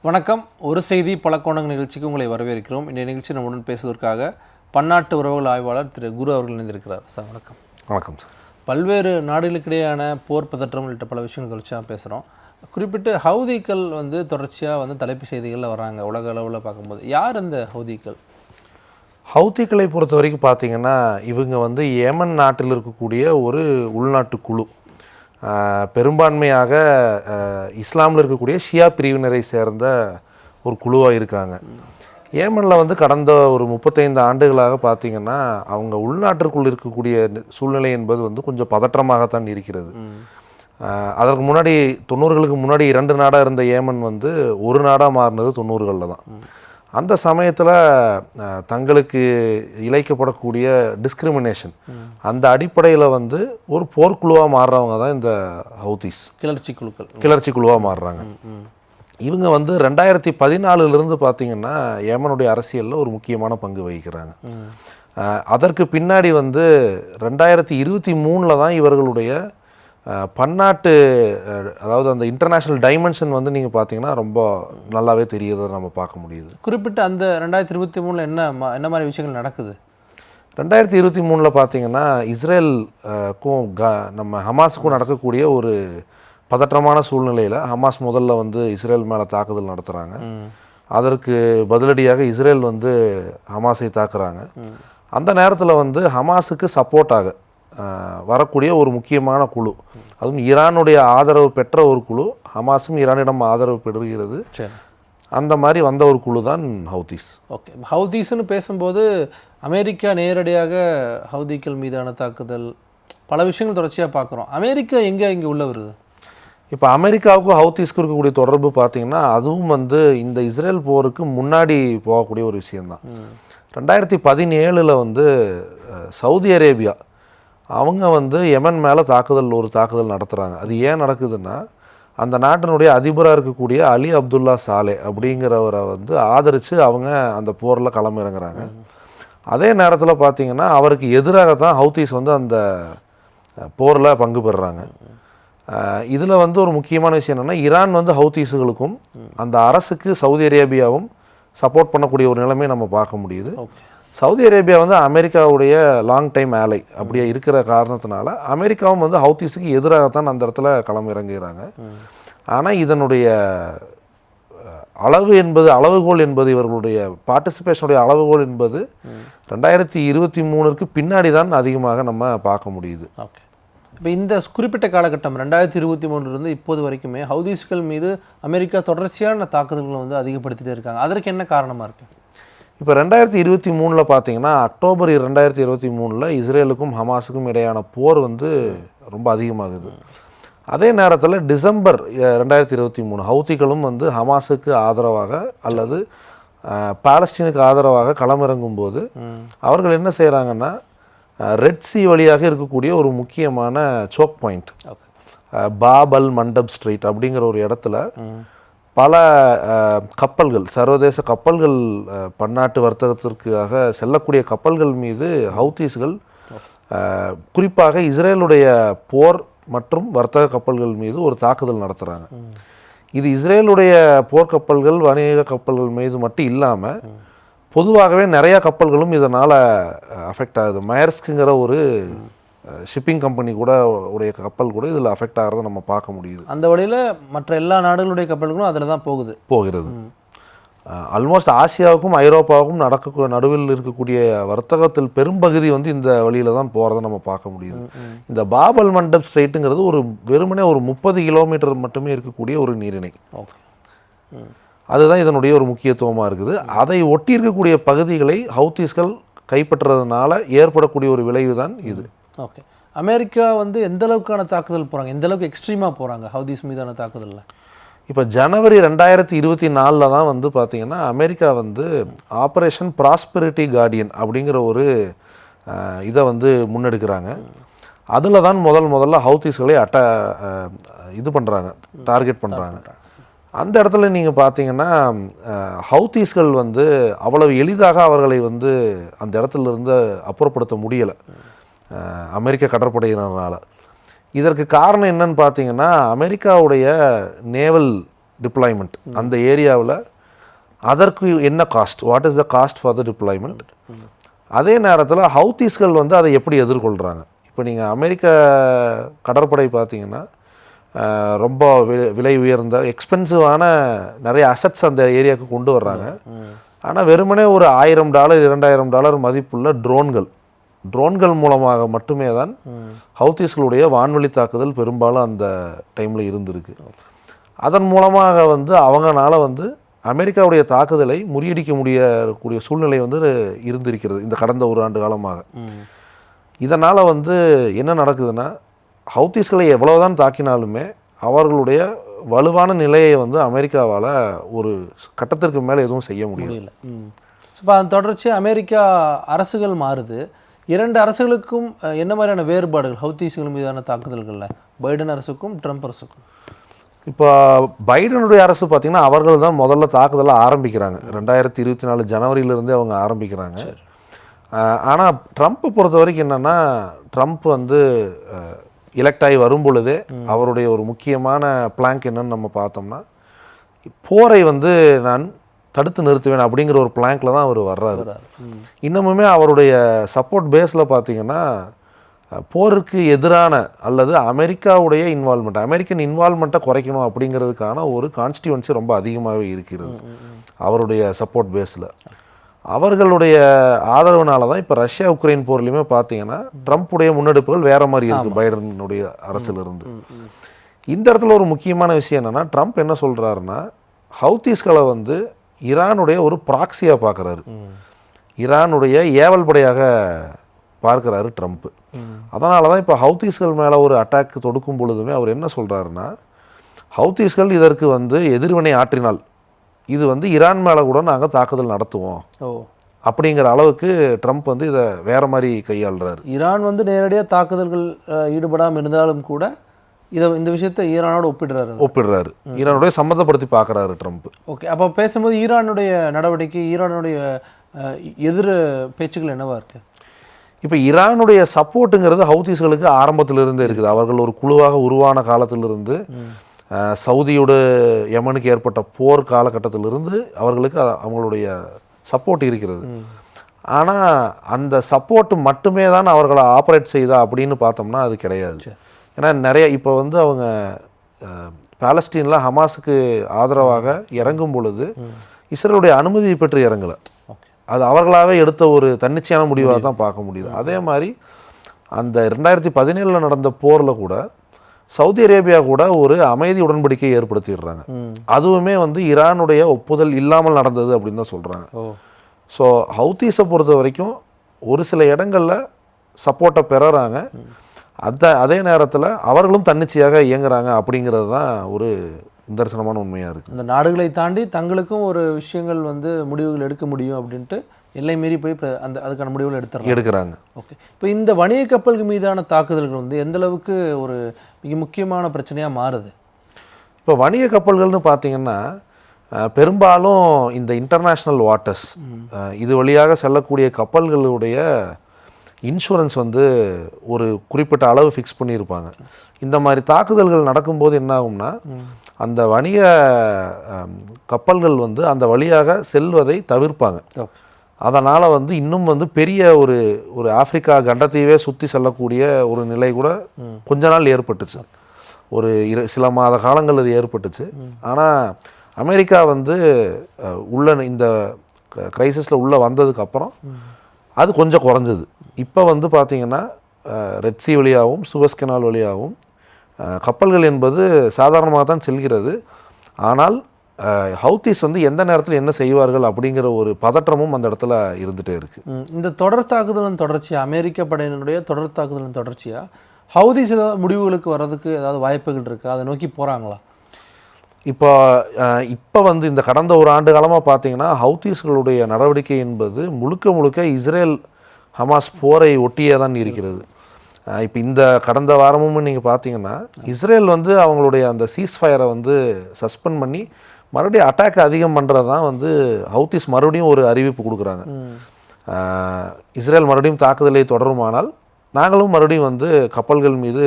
வணக்கம். ஒரு செய்தி பல கோணங்கள் நிகழ்ச்சிக்கு உங்களை வரவேற்கிறோம். இந்த நிகழ்ச்சி நம்முடன் பேசுவதற்காக பன்னாட்டு உறவுகள் ஆய்வாளர் திரு குரு அவர்கள் இணைந்திருக்கிறார். சார் வணக்கம். வணக்கம் சார். பல்வேறு நாடுகளுக்கிடையான போர் பதற்றம் உள்ளிட்ட பல விஷயங்கள் தொடர்ச்சியாக பேசுகிறோம். குறிப்பிட்டு ஹவுதிகள் தொடர்ச்சியாக தலைப்பு செய்திகளில் வர்றாங்க. உலக அளவில் பார்க்கும்போது யார் அந்த ஹவுதிகள்? ஹவுதிகளை பொறுத்த வரைக்கும் பார்த்தீங்கன்னா இவங்க ஏமன் நாட்டில் இருக்கக்கூடிய ஒரு உள்நாட்டு குழு. பெரும்பான்மையாக இஸ்லாமில் இருக்கக்கூடிய ஷியா பிரிவினரை சேர்ந்த ஒரு குழுவாக இருக்காங்க. ஏமனில் கடந்த ஒரு 35 ஆண்டுகளாக பார்த்திங்கன்னா அவங்க உள்நாட்டிற்குள் இருக்கக்கூடிய சூழ்நிலை என்பது கொஞ்சம் பதற்றமாகத்தான் இருக்கிறது. அதற்கு முன்னாடி 90களுக்கு முன்னாடி 2 நாடாக இருந்த ஏமன் ஒரு நாடாக மாறினது 90களில் தான். அந்த சமயத்தில் தங்களுக்கு இழைக்கப்படக்கூடிய டிஸ்கிரிமினேஷன் அந்த அடிப்படையில் ஒரு போர்க்குழுவாக மாறுறவங்க தான் இந்த ஹவுதிஸ் கிளர்ச்சி குழுவாக மாறுறாங்க. இவங்க 2014 பார்த்திங்கன்னா ஏமனுடைய அரசியலில் ஒரு முக்கியமான பங்கு வகிக்கிறாங்க. அதற்கு பின்னாடி 2023 தான் இவர்களுடைய பன்னாட்டு, அதாவது அந்த இன்டர்நேஷ்னல் டைமென்ஷன் நீங்கள் பார்த்தீங்கன்னா ரொம்ப நல்லாவே தெரியுறதை நம்ம பார்க்க முடியுது. குறிப்பிட்ட அந்த 2023 என்ன மாதிரி விஷயங்கள் நடக்குது? 2023 பார்த்தீங்கன்னா இஸ்ரேலுக்கும் நம்ம ஹமாஸுக்கும் நடக்கக்கூடிய ஒரு பதற்றமான சூழ்நிலையில் ஹமாஸ் முதல்ல இஸ்ரேல் மேலே தாக்குதல் நடத்துகிறாங்க. அதற்கு பதிலடியாக இஸ்ரேல் ஹமாஸை தாக்குறாங்க. அந்த நேரத்தில் ஹமாஸுக்கு சப்போர்ட்டாக வரக்கூடிய ஒரு முக்கியமான குழு, அதுவும் ஈரானுடைய ஆதரவு பெற்ற ஒரு குழு, ஹமாஸும் ஈரானிடம் ஆதரவு பெறுகிறது. அந்த மாதிரி வந்த ஒரு குழு தான் ஹவுதிஸ். ஓகே, ஹவுதிஸ்னு பேசும்போது அமெரிக்கா நேரடியாக ஹவுதிகள் மீதான தாக்குதல் பல விஷயங்கள் தொடர்ச்சியாக பார்க்குறோம். அமெரிக்கா இங்கே உள்ள வருது. இப்போ அமெரிக்காவுக்கும் ஹவுதிஸ்க்கு இருக்கக்கூடிய தொடர்பு பார்த்திங்கன்னா அதுவும் இந்த இஸ்ரேல் போருக்கு முன்னாடி போகக்கூடிய ஒரு விஷயந்தான். 2017 சவுதி அரேபியா அவங்க யெமன் மேலே ஒரு தாக்குதல் நடத்துகிறாங்க. அது ஏன் நடக்குதுன்னா அந்த நாட்டினுடைய அதிபராக இருக்கக்கூடிய அலி அப்துல்லா சாலே அப்படிங்கிறவரை ஆதரித்து அவங்க அந்த போரில் களமிறங்குறாங்க. அதே நேரத்தில் பார்த்திங்கன்னா அவருக்கு எதிராக தான் ஹவுதிஸ் அந்த போரில் பங்கு பெறுறாங்க. இதில் ஒரு முக்கியமான விஷயம் என்னென்னா ஈரான் ஹவுதிஸுகளுக்கும் அந்த அரசுக்கு சவுதி அரேபியாவும் சப்போர்ட் பண்ணக்கூடிய ஒரு நிலைமையை நம்ம பார்க்க முடியுது. சவுதி அரேபியா அமெரிக்காவுடைய லாங் டைம் ஆலை அப்படியே இருக்கிற காரணத்தினால அமெரிக்காவும் ஹவுதிஸுக்கு எதிராகத்தான் அந்த இடத்துல களமிறங்குகிறாங்க. ஆனால் இதனுடைய அளவுகோல் என்பது இவர்களுடைய பார்ட்டிசிபேஷனுடைய அளவுகோல் என்பது 2023 பின்னாடி தான் அதிகமாக நம்ம பார்க்க முடியுது. ஓகே, இப்போ இந்த குறிப்பிட்ட காலகட்டம் 2023 இப்போது வரைக்குமே ஹவுதிஸ்கள் மீது அமெரிக்கா தொடர்ச்சியான தாக்குதல்களை அதிகப்படுத்திகிட்டே இருக்காங்க. அதற்கு என்ன காரணமாக இருக்குது? இப்போ 2023 பார்த்தீங்கன்னா அக்டோபர் 2023 இஸ்ரேலுக்கும் ஹமாஸுக்கும் இடையான போர் ரொம்ப அதிகமாகுது. அதே நேரத்தில் டிசம்பர் 2023 ஹவுதிகளும் ஹமாஸுக்கு ஆதரவாக அல்லது பாலஸ்தீனுக்கு ஆதரவாக களமிறங்கும் போது அவர்கள் என்ன செய்கிறாங்கன்னா ரெட் சி வழியாக இருக்கக்கூடிய ஒரு முக்கியமான சோக் பாயிண்ட் பாப் அல் மண்டப் ஸ்ட்ரீட் அப்படிங்கிற ஒரு இடத்துல பல கப்பல்கள், சர்வதேச கப்பல்கள், பன்னாட்டு வர்த்தகத்திற்காக செல்லக்கூடிய கப்பல்கள் மீது ஹவுதிஸ்கள் குறிப்பாக இஸ்ரேலுடைய போர் மற்றும் வர்த்தக கப்பல்கள் மீது ஒரு தாக்குதல் நடத்துகிறாங்க. இது இஸ்ரேலுடைய போர்க்கப்பல்கள், வணிக கப்பல்கள் மீது மட்டும் இல்லாமல் பொதுவாகவே நிறையா கப்பல்களும் இதனால் அஃபெக்ட் ஆகுது. மயர்ஸ்க்குங்கிற ஒரு ஷிப்பிங் கம்பெனி கூட உடைய கப்பல் கூட இதில் அஃபெக்ட் ஆகிறத நம்ம பார்க்க முடியுது. அந்த வழியில் மற்ற எல்லா நாடுகளுடைய கப்பல்களும் அதில் தான் போகிறது. ஆல்மோஸ்ட் ஆசியாவுக்கும் ஐரோப்பாவுக்கும் நடுவில் இருக்கக்கூடிய வர்த்தகத்தில் பெரும்பகுதி இந்த வழியில் தான் போகிறத நம்ம பார்க்க முடியுது. இந்த பாப் அல் மண்டப் ஸ்ட்ரெயிட்டுங்கிறது வெறுமனே ஒரு 30 கிலோமீட்டர் மட்டுமே இருக்கக்கூடிய ஒரு நீரிணை. அதுதான் இதனுடைய ஒரு முக்கியத்துவமாக இருக்குது. அதை ஒட்டி இருக்கக்கூடிய பகுதிகளை ஹவுதிஸ்கள் கைப்பற்றுறதுனால ஏற்படக்கூடிய ஒரு விளைவு தான் இது. ஓகே, அமெரிக்கா எந்த அளவுக்கான தாக்குதல் போகிறாங்க, எந்த அளவுக்கு எக்ஸ்ட்ரீமாக போகிறாங்க ஹவுதிஸ் மீதான தாக்குதலில்? இப்போ ஜனவரி 2024 தான் பார்த்தீங்கன்னா அமெரிக்கா ஆப்ரேஷன் ப்ராஸ்பெரிட்டி கார்டியன் அப்படிங்கிற ஒரு இதை முன்னெடுக்கிறாங்க. அதில் தான் முதல்ல ஹவுதிஸ்களை டார்கெட் பண்ணுறாங்க. அந்த இடத்துல நீங்கள் பார்த்தீங்கன்னா ஹவுதிஸ்கள் அவ்வளவு எளிதாக அவர்களை அந்த இடத்துல இருந்து அப்புறப்படுத்த முடியலை அமெரிக்க கடற்படையினரால். இதற்கு காரணம் என்னன்னு பார்த்தீங்கன்னா அமெரிக்காவுடைய நேவல் டிப்ளாய்மெண்ட் அந்த ஏரியாவில் அதற்கு என்ன cost, what is the cost for the deployment. அதே நேரத்தில் ஹவுத்தீஸ்கள் வந்து அதை எப்படி எதிர்கொள்கிறாங்க. இப்போ நீங்கள் அமெரிக்க கடற்படை பார்த்தீங்கன்னா ரொம்ப விலை உயர்ந்த எக்ஸ்பென்சிவான நிறைய அசட்ஸ் அந்த ஏரியாவுக்கு கொண்டு வர்றாங்க. ஆனால் வெறுமனே ஒரு $1000 $2000 மதிப்புள்ள ட்ரோன்கள் மூலமாக மட்டுமே தான் ஹவுத்தீஸ்களுடைய வான்வெளி தாக்குதல் பெரும்பாலும் அந்த டைமில் இருந்திருக்கு. அதன் மூலமாக வந்து அவங்களால வந்து அமெரிக்காவுடைய தாக்குதலை முறியடிக்க முடியக்கூடிய சூழ்நிலை வந்து இருந்திருக்கிறது இந்த கடந்த ஒரு ஆண்டு காலமாக. இதனால் வந்து என்ன நடக்குதுன்னா, ஹவுத்தீஸ்களை எவ்வளவுதான் தாக்கினாலுமே அவர்களுடைய வலுவான நிலையை வந்து அமெரிக்காவால் ஒரு கட்டத்திற்கு மேலே எதுவும் செய்ய முடியல. இப்போ அந்த தொடர்ச்சியாக அமெரிக்கா அரசுகள் மாறுது. 2 அரசுகளுக்கும் என்ன மாதிரியான வேறுபாடுகள் ஹவுத்தீஸ்கள் மீதான தாக்குதல்களில் பைடன் அரசுக்கும் ட்ரம்ப் அரசுக்கும்? இப்போ பைடனுடைய அரசு பார்த்திங்கன்னா அவர்கள் தான் முதல்ல தாக்குதலை ஆரம்பிக்கிறாங்க. 2024 ஜனவரியிலிருந்தே அவங்க ஆரம்பிக்கிறாங்க. ஆனால் ட்ரம்ப்பை பொறுத்த வரைக்கும் என்னென்னா, ட்ரம்ப் வந்து எலெக்ட் ஆகி வரும் பொழுதே அவருடைய ஒரு முக்கியமான பிளாங்க் என்னன்னு நம்ம பார்த்தோம்னா, போரை வந்து நான் தடுத்து நிறுத்துவேன் அப்படிங்கிற ஒரு பிளாங்க்ல தான் அவர் வர்றாரு. இன்னமுமே அவருடைய சப்போர்ட் பேஸில் பார்த்தீங்கன்னா போருக்கு எதிரான அல்லது அமெரிக்காவுடைய அமெரிக்கன் இன்வால்மெண்ட்டை குறைக்கணும் அப்படிங்கிறதுக்கான ஒரு கான்ஸ்டியூவன்சி ரொம்ப அதிகமாகவே இருக்கிறது அவருடைய சப்போர்ட் பேஸில். அவர்களுடைய ஆதரவுனால தான் இப்போ ரஷ்யா உக்ரைன் போர்லையுமே பார்த்தீங்கன்னா ட்ரம்ப்புடைய முன்னெடுப்புகள் வேற மாதிரி இருக்குது பைடனுடைய அரசிலிருந்து. இந்த இடத்துல ஒரு முக்கியமான விஷயம் என்னென்னா, ட்ரம்ப் என்ன சொல்கிறாருன்னா, ஹவுத்தீஸ்களை வந்து ஈரானுடைய ஒரு ப்ராக்சியாக பார்க்குறாரு, ஈரானுடைய ஏவல் படையாக பார்க்குறாரு ட்ரம்ப். அதனால தான் இப்போ ஹவுத்தீஸ்கள் மேலே ஒரு அட்டாக் தொடுக்கும் பொழுதுமே அவர் என்ன சொல்கிறாருன்னா, ஹவுத்தீஸ்கள் இதற்கு வந்து எதிர்வினை ஆற்றினால் இது வந்து ஈரான் மேலே கூட நாங்கள் தாக்குதல் நடத்துவோம் அப்படிங்கிற அளவுக்கு ட்ரம்ப் வந்து இதை வேற மாதிரி கையாளுறாரு. ஈரான் வந்து நேரடியாக தாக்குதல்கள் ஈடுபடாமல் இருந்தாலும் கூட இந்த விஷயத்தை ஈரானோட ஒப்பிடுறாரு. ஈரானுடைய சம்மந்தப்படுத்தி பார்க்குறாரு ட்ரம்ப். ஓகே, அப்போ பேசும்போது ஈரானுடைய நடவடிக்கை, ஈரானுடைய எதிர் பேச்சுக்கள் என்னவா இருக்கு? இப்போ ஈரானுடைய சப்போர்ட்டுங்கிறது ஹவுத்தீஸ்களுக்கு ஆரம்பத்திலிருந்தே இருக்குது. அவர்கள் ஒரு குழுவாக உருவான காலத்திலிருந்து, சவுதியோட யமனுக்கு ஏற்பட்ட போர் காலகட்டத்திலிருந்து அவர்களுக்கு அவங்களுடைய சப்போர்ட் இருக்கிறது. ஆனால் அந்த சப்போர்ட் மட்டுமே தான் அவர்களை ஆப்ரேட் செய்தா அப்படின்னு பார்த்தோம்னா அது கிடையாது. ஏன்னா நிறைய இப்போ வந்து அவங்க பாலஸ்தீனில் ஹமாஸுக்கு ஆதரவாக இறங்கும் பொழுது இஸ்ரேலுடைய அனுமதி பெற்று இறங்கலை. அது அவர்களாகவே எடுத்த ஒரு தன்னிச்சையான முடிவாக தான் பார்க்க முடியுது. அதே மாதிரி அந்த 2017 நடந்த போரில் கூட சவுதி அரேபியா கூட ஒரு அமைதி உடன்படிக்கையை ஏற்படுத்திடுறாங்க. அதுவுமே வந்து ஈரானுடைய ஒப்புதல் இல்லாமல் நடந்தது அப்படின்னு தான் சொல்கிறாங்க. ஸோ ஹவுத்தீஸை பொறுத்த வரைக்கும் ஒரு சில இடங்களில் சப்போர்ட்டை பெறுறாங்க, அதே நேரத்தில் அவர்களும் தன்னிச்சையாக இயங்குறாங்க அப்படிங்கிறது தான் ஒரு நிதர்சனமான உண்மையாக இருக்குது. இந்த நாடுகளை தாண்டி தங்களுக்கும் ஒரு விஷயங்கள் வந்து முடிவுகள் எடுக்க முடியும் அப்படின்ட்டு எல்லை மீறி போய் அதுக்கான முடிவுகள் எடுக்கிறாங்க. ஓகே, இப்போ இந்த வணிக கப்பல்கள் மீதான தாக்குதல்கள் வந்து எந்த அளவுக்கு ஒரு மிக முக்கியமான பிரச்சனையாக மாறுது? இப்போ வணிக கப்பல்கள்னு பார்த்தீங்கன்னா பெரும்பாலும் இந்த இன்டர்நேஷ்னல் வாட்டர்ஸ் இது வழியாக செல்லக்கூடிய கப்பல்களுடைய இன்சூரன்ஸ் வந்து ஒரு குறிப்பிட்ட அளவு ஃபிக்ஸ் பண்ணியிருப்பாங்க. இந்த மாதிரி தாக்குதல்கள் நடக்கும்போது என்ன ஆகும்னா, அந்த வணிக கப்பல்கள் வந்து அந்த வழியாக செல்வதை தவிர்ப்பாங்க. அதனால் வந்து இன்னும் வந்து பெரிய ஒரு ஆப்பிரிக்கா கண்டத்தையே சுற்றி செல்லக்கூடிய ஒரு நிலை கூட கொஞ்ச நாள் ஏற்பட்டுச்சு. ஒரு சில மாத காலங்கள் அது ஏற்பட்டுச்சு. ஆனால் அமெரிக்கா வந்து உள்ள இந்த கிரைசிஸில் உள்ளே வந்ததுக்கப்புறம் அது கொஞ்சம் குறைஞ்சது. இப்போ வந்து பார்த்திங்கன்னா ரெட் சி வழியாகவும் சுவஸ் கெனால் வழியாகவும் கப்பல்கள் என்பது சாதாரணமாக தான் செல்கிறது. ஆனால் ஹவுத்தீஸ் வந்து எந்த நேரத்தில் என்ன செய்வார்கள் அப்படிங்கிற ஒரு பதற்றமும் அந்த இடத்துல இருந்துகிட்டே இருக்குது. இந்த தொடர் தாக்குதலின் தொடர்ச்சியாக, அமெரிக்க படையினுடைய தொடர் தாக்குதலின் தொடர்ச்சியாக ஹவுதீஸ் ஏதாவது முடிவுகளுக்கு வர்றதுக்கு ஏதாவது வாய்ப்புகள் இருக்குது? அதை நோக்கி போகிறாங்களா? இப்போ வந்து இந்த கடந்த ஒரு ஆண்டு காலமாக பார்த்தீங்கன்னா ஹவுத்தீஸ்களுடைய நடவடிக்கை என்பது முழுக்க இஸ்ரேல் ஹமாஸ் போரை ஒட்டியே தான் இருக்கிறது. இப்போ இந்த கடந்த வாரமும் நீங்கள் பார்த்தீங்கன்னா இஸ்ரேல் வந்து அவங்களுடைய அந்த சீஸ்ஃபயரை வந்து சஸ்பெண்ட் பண்ணி மறுபடியும் அட்டாக் அதிகம் பண்ணுறது தான் வந்து ஹவுத்தீஸ் மறுபடியும் ஒரு அறிவிப்பு கொடுக்குறாங்க. இஸ்ரேல் மறுபடியும் தாக்குதலை தொடருமானால் நாங்களும் மறுபடியும் வந்து கப்பல்கள் மீது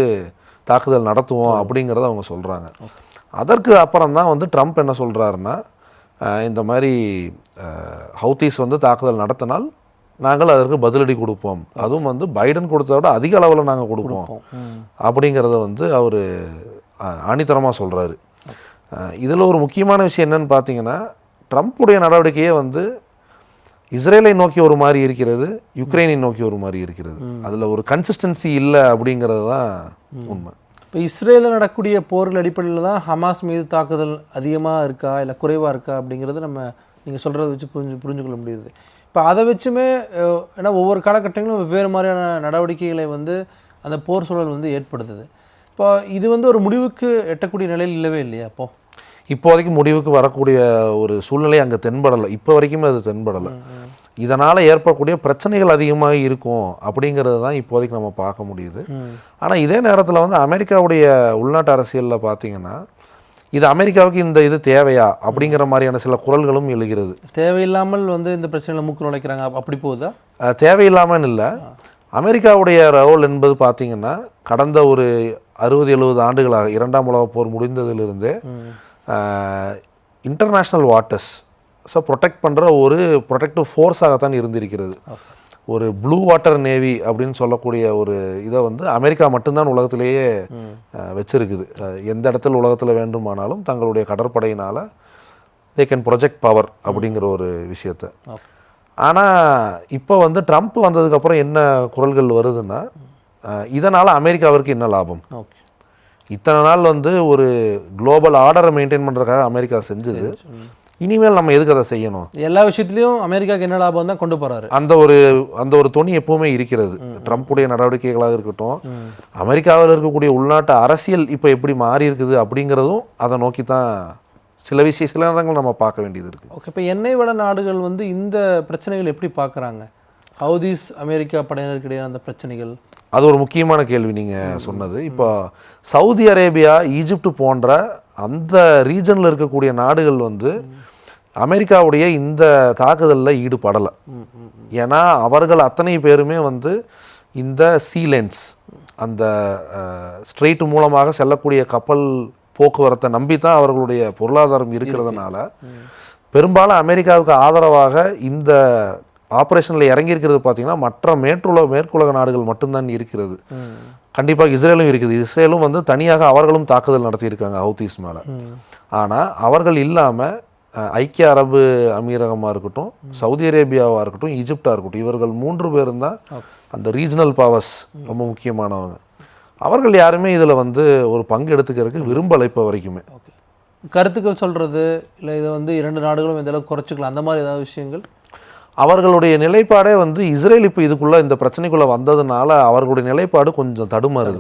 தாக்குதல் நடத்துவோம் அப்படிங்கிறத அவங்க சொல்கிறாங்க. அதற்கு அப்புறம் தான் வந்து ட்ரம்ப் என்ன சொல்கிறாருன்னா, இந்த மாதிரி ஹவுத்தீஸ் வந்து தாக்குதல் நடத்தினால் நாங்கள் அதற்கு பதிலடி கொடுப்போம், அதுவும் வந்து பைடன் கொடுத்தத விட அதிக அளவில் நாங்கள் கொடுப்போம் அப்படிங்கிறத வந்து அவர் ஆணித்தரமாக சொல்கிறாரு. இதில் ஒரு முக்கியமான விஷயம் என்னன்னு பார்த்தீங்கன்னா, ட்ரம்ப்புடைய நடவடிக்கையே வந்து இஸ்ரேலை நோக்கி ஒரு மாதிரி இருக்கிறது, யுக்ரைனை நோக்கி ஒரு மாதிரி இருக்கிறது. அதில் ஒரு கன்சிஸ்டன்சி இல்லை அப்படிங்கிறது தான் உண்மை. இப்போ இஸ்ரேலில் நடக்கக்கூடிய போர்கள் அடிப்படையில் தான் ஹமாஸ் மீது தாக்குதல் அதிகமாக இருக்கா இல்லை குறைவாக இருக்கா அப்படிங்கிறது நம்ம நீங்கள் சொல்கிறத வச்சு புரிஞ்சுக்கொள்ள முடியுது. இப்போ அதை வச்சுமே ஏன்னா ஒவ்வொரு காலகட்டங்களும் வெவ்வேறு மாதிரியான நடவடிக்கைகளை வந்து அந்த போர் சூழல் வந்து ஏற்படுத்துது. இப்போ இது வந்து ஒரு முடிவுக்கு எட்டக்கூடிய நிலையில் இல்லவே இல்லையா? இப்போதைக்கு முடிவுக்கு வரக்கூடிய ஒரு சூழ்நிலை அங்கே தென்படலை, இப்போ வரைக்குமே அது தென்படலை. இதனால் ஏற்படக்கூடிய பிரச்சனைகள் அதிகமாக இருக்கும் அப்படிங்கிறது தான் இப்போதைக்கு நம்ம பார்க்க முடியுது. ஆனால் இதே நேரத்தில் வந்து அமெரிக்காவுடைய உள்நாட்டு அரசியலில் பார்த்தீங்கன்னா, இது அமெரிக்காவுக்கு இந்த இது தேவையா அப்படிங்கிற மாதிரியான சில குரல்களும் எழுகிறது. தேவையில்லாமல் வந்து இந்த பிரச்சனையில் மூக்கு நுழைக்கிறாங்க அப்படி போகுதா? தேவையில்லாமல் இல்லை. அமெரிக்காவுடைய ரோல் என்பது பார்த்தீங்கன்னா, கடந்த ஒரு 60-70 ஆண்டுகளாக 2ஆம் உலகப் போர் முடிந்ததிலிருந்தே இன்டர்நேஷ்னல் வாட்டர்ஸ் ஸோ ப்ரொடெக்ட் பண்ணுற ஒரு ப்ரொடெக்டிவ் ஃபோர்ஸாகத்தான் இருந்திருக்கிறது. ஒரு ப்ளூ வாட்டர் நேவி அப்படின்னு சொல்லக்கூடிய ஒரு இதை வந்து அமெரிக்கா மட்டும்தான் உலகத்திலேயே வச்சுருக்குது. எந்த இடத்துல உலகத்தில் வேண்டுமானாலும் தங்களுடைய கடற்படையினால் தே கேன் ப்ரொஜெக்ட் பவர் அப்படிங்கிற ஒரு விஷயத்தை. ஆனால் இப்போ வந்து ட்ரம்ப் வந்ததுக்கப்புறம் என்ன குரல்கள் வருதுன்னா, இதனால் அமெரிக்காவிற்கு என்ன லாபம்? இத்தனை நாள் வந்து ஒரு குளோபல் ஆர்டரை மெயின்டைன் பண்ணுறதுக்காக அமெரிக்கா செஞ்சது, இனிமேல் நம்ம எதுக்கு அதை செய்யணும்? எல்லா விஷயத்துலையும் அமெரிக்காவுக்கு என்ன லாபம் தான் கொண்டு போகிறாரு. அந்த ஒரு துணி எப்பவுமே இருக்கிறது. ட்ரம்ப்புடைய நடவடிக்கைகளாக இருக்கட்டும், அமெரிக்காவில் இருக்கக்கூடிய உள்நாட்டு அரசியல் இப்போ எப்படி மாறி இருக்குது அப்படிங்கிறதும் அதை நோக்கி தான் சில நேரங்கள் நம்ம பார்க்க வேண்டியது இருக்குது. ஓகே, இப்போ எண்ணெய் வள நாடுகள் வந்து இந்த பிரச்சனைகள் எப்படி பார்க்குறாங்க? ஹவுதீஸ் அமெரிக்கா படையினருக்கு இடையே அந்த பிரச்சனைகள், அது ஒரு முக்கியமான கேள்வி நீங்கள் சொன்னது. இப்போ சவுதி அரேபியா, ஈஜிப்ட் போன்ற அந்த ரீஜனில் இருக்கக்கூடிய நாடுகள் வந்து அமெரிக்காவுடைய இந்த தாக்குதலில் ஈடுபடலை. ஏன்னா அவர்கள் அத்தனை பேருமே வந்து இந்த சீலேன்ஸ், அந்த ஸ்ட்ரெயிட் மூலமாக செல்லக்கூடிய கப்பல் போக்குவரத்தை நம்பி தான் அவர்களுடைய பொருளாதாரம் இருக்கிறதுனால பெரும்பாலும் அமெரிக்காவுக்கு ஆதரவாக இந்த ஆப்ரேஷனில் இறங்கியிருக்கிறது பார்த்தீங்கன்னா மற்ற மேற்குலக நாடுகள் மட்டும்தான் இருக்கிறது. கண்டிப்பாக இஸ்ரேலும் இருக்குது. இஸ்ரேலும் வந்து தனியாக அவர்களும் தாக்குதல் நடத்தியிருக்காங்க ஹவுதீஸ் மேலே. ஆனால் அவர்கள் இல்லாமல் ஐக்கிய அரபு அமீரகமாக இருக்கட்டும், சவுதி அரேபியாவாக இருக்கட்டும், ஈஜிப்டாக இருக்கட்டும், இவர்கள் 3 பேரும் தான் அந்த ரீஜனல் பவர்ஸ் ரொம்ப முக்கியமானவங்க. அவர்கள் யாருமே இதில் வந்து ஒரு பங்கு எடுத்துக்கிறதுக்கு விரும்பலை இப்போ வரைக்குமே. கருத்துக்கள் சொல்கிறது இல்லை இதை வந்து 2 நாடுகளும் இந்த அளவுக்கு குறைச்சிக்கலாம் அந்த மாதிரி ஏதாவது விஷயங்கள்? அவர்களுடைய நிலைப்பாடே வந்து இஸ்ரேல் இப்போ இதுக்குள்ளே இந்த பிரச்சனைக்குள்ளே வந்ததுனால அவர்களுடைய நிலைப்பாடு கொஞ்சம் தடுமாறுது.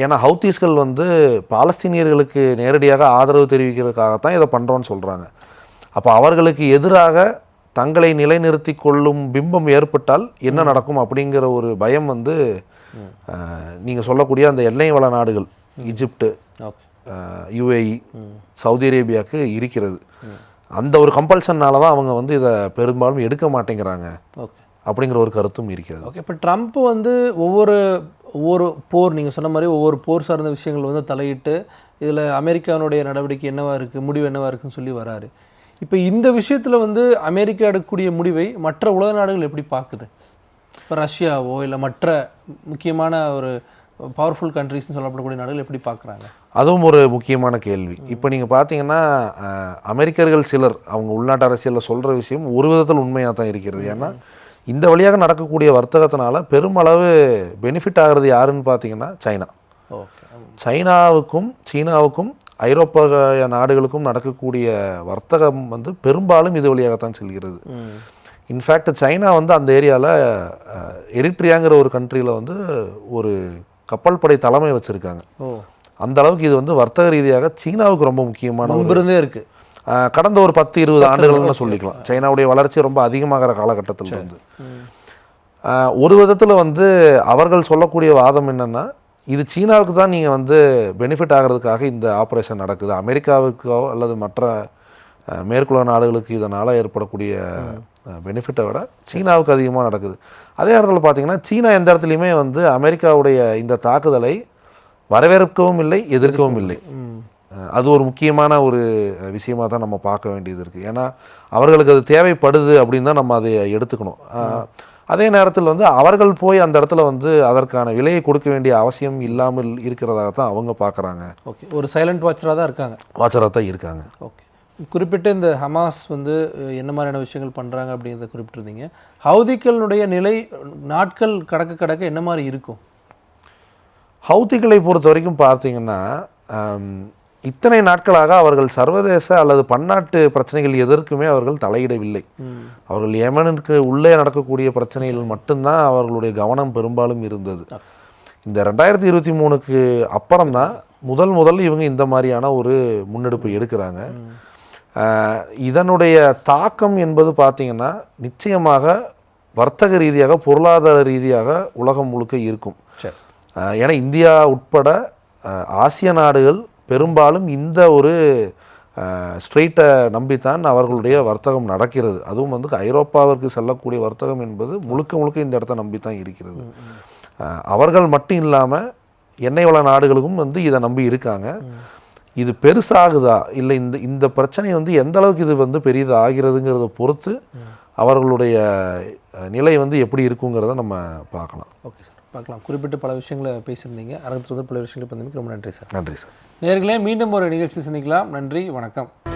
ஏன்னா ஹவுதீஸ்கள் வந்து பாலஸ்தீனியர்களுக்கு நேரடியாக ஆதரவு தெரிவிக்கிறதுக்காகத்தான் இதை பண்ணுறோன்னு சொல்கிறாங்க. அப்போ அவர்களுக்கு எதிராக தங்களை நிலைநிறுத்தி கொள்ளும் பிம்பம் ஏற்பட்டால் என்ன நடக்கும் அப்படிங்கிற ஒரு பயம் வந்து நீங்கள் சொல்லக்கூடிய அந்த எண்ணெய் வள நாடுகள் ஈஜிப்டு, யுஏஇ, சவுதி அரேபியாவுக்கு இருக்கிறது. அந்த ஒரு கம்பல்ஷன்னால தான் அவங்க வந்து இதை பெரும்பாலும் எடுக்க மாட்டேங்கிறாங்க அப்படிங்கிற ஒரு கருத்தும் இருக்கிறது. ஓகே, இப்போ ட்ரம்ப் வந்து ஒவ்வொரு போர், நீங்கள் சொன்ன மாதிரி ஒவ்வொரு போர் சார்ந்த விஷயங்கள் வந்து தலையிட்டு இதில் அமெரிக்காவுடைய நடவடிக்கை என்னவா இருக்குது, முடிவு என்னவா இருக்குன்னு சொல்லி வராரு. இப்போ இந்த விஷயத்தில் வந்து அமெரிக்கா எடுக்கக்கூடிய முடிவை மற்ற உலக நாடுகள் எப்படி பார்க்குது? இப்போ ரஷ்யாவோ இல்லை மற்ற முக்கியமான ஒரு பவர்ஃபுல் கண்ட்ரிஸ்ன்னு சொல்லப்படக்கூடிய நாடுகள் எப்படி பார்க்குறாங்க? அதுவும் ஒரு முக்கியமான கேள்வி. இப்போ நீங்கள் பார்த்தீங்கன்னா அமெரிக்கர்கள் சிலர் அவங்க உள்நாட்டு அரசியலில் சொல்கிற விஷயம் ஒரு விதத்தில் உண்மையாக தான் இருக்கிறது. ஏன்னா இந்த வழியாக நடக்கக்கூடிய வர்த்தகத்தினால பெருமளவு பெனிஃபிட் ஆகிறது யாருன்னு பார்த்தீங்கன்னா சைனா. சைனாவுக்கும் சீனாவுக்கும் ஐரோப்பிய நாடுகளுக்கும் நடக்கக்கூடிய வர்த்தகம் வந்து பெரும்பாலும் இது வழியாகத்தான் செல்கிறது. இன்ஃபேக்ட் சைனா வந்து அந்த ஏரியாவில் எரிட்ரியாங்கிற ஒரு கண்ட்ரியில் வந்து ஒரு கப்பல் படை தலைமை வச்சுருக்காங்க. அந்த அளவுக்கு இது வந்து வர்த்தக ரீதியாக சீனாவுக்கு ரொம்ப முக்கியமான இருக்குது. கடந்த ஒரு 10-20 ஆண்டுகள்னு சொல்லிக்கலாம். சைனாவுடைய வளர்ச்சி ரொம்ப அதிகமாகிற காலகட்டத்தில் வந்து ஒரு விதத்தில் வந்து அவர்கள் சொல்லக்கூடிய வாதம் என்னென்னா, இது சீனாவுக்கு தான் நீங்கள் வந்து பெனிஃபிட் ஆகிறதுக்காக இந்த ஆப்ரேஷன் நடக்குது, அமெரிக்காவுக்கோ அல்லது மற்ற மேற்குலக நாடுகளுக்கு இதனால் ஏற்படக்கூடிய பெனிஃபிட்டை விட சீனாவுக்கு அதிகமாக நடக்குது. அதே இடத்துல பார்த்தீங்கன்னா சீனா எந்த இடத்துலையுமே வந்து அமெரிக்காவுடைய இந்த தாக்குதலை வரவேற்கவும் இல்லை, எதிர்க்கவும் இல்லை. அது ஒரு முக்கியமான ஒரு விஷயமாக தான் நம்ம பார்க்க வேண்டியது இருக்குது. ஏன்னா அவர்களுக்கு அது தேவைப்படுது அப்படின்னு தான் நம்ம அதை எடுத்துக்கணும். அதே நேரத்தில் வந்து அவர்கள் போய் அந்த இடத்துல வந்து அதற்கான விலையை கொடுக்க வேண்டிய அவசியம் இல்லாமல் இருக்கிறதாக தான் அவங்க பார்க்குறாங்க. ஓகே, ஒரு சைலண்ட் வாட்சராக தான் இருக்காங்க. வாட்சராக தான் இருக்காங்க. ஓகே, குறிப்பிட்ட இந்த ஹமாஸ் வந்து என்ன மாதிரியான விஷயங்கள் பண்ணுறாங்க அப்படிங்கிறத குறிப்பிட்டிருந்தீங்க. ஹவுதிகளுடைய நிலை நாட்கள் கடக்க கடக்க என்ன மாதிரி இருக்கும்? ஹவுதிகளை பொறுத்த வரைக்கும் பார்த்தீங்கன்னா இத்தனை நாட்களாக அவர்கள் சர்வதேச அல்லது பன்னாட்டு பிரச்சனைகள் எதற்குமே அவர்கள் தலையிடவில்லை. அவர்கள் யெமனுக்கு உள்ளே நடக்கக்கூடிய பிரச்சனைகள் மட்டும்தான் அவர்களுடைய கவனம் பெரும்பாலும் இருந்தது. இந்த 2023க்கு அப்புறம் தான் முதல் இவங்க இந்த மாதிரியான ஒரு முன்னெடுப்பு எடுக்கிறாங்க. இதனுடைய தாக்கம் என்பது பார்த்திங்கன்னா நிச்சயமாக வர்த்தக ரீதியாக, பொருளாதார ரீதியாக உலகம் முழுக்க இருக்கும். ஏன்னா இந்தியா உட்பட ஆசிய நாடுகள் பெரும்பாலும் இந்த ஒரு ஸ்ட்ரெயிட்டை நம்பித்தான் அவர்களுடைய வர்த்தகம் நடக்கிறது. அதுவும் வந்து ஐரோப்பாவிற்கு செல்லக்கூடிய வர்த்தகம் என்பது முழுக்க இந்த இடத்த நம்பித்தான் இருக்கிறது. அவர்கள் மட்டும் இல்லாமல் எண்ணெய் வள நாடுகளுக்கும் வந்து இதை நம்பி இருக்காங்க. இது பெருசாகுதா இல்லை இந்த பிரச்சனை வந்து எந்த அளவுக்கு இது வந்து பெரியது ஆகிறதுங்கிறத பொறுத்து அவர்களுடைய நிலை வந்து எப்படி இருக்குங்கிறத நம்ம பார்க்கலாம். ஓகே சார், பார்க்கலாம். குறிப்பிட்டு பல விஷயங்களை பேசியிருந்தீங்க. அரங்கத்தில் பல விஷயங்களை பண்ணதுக்கு ரொம்ப நன்றி சார். நன்றி சார். நேயர்களே, மீண்டும் ஒரு நிகழ்ச்சி சந்திக்கலாம். நன்றி, வணக்கம்.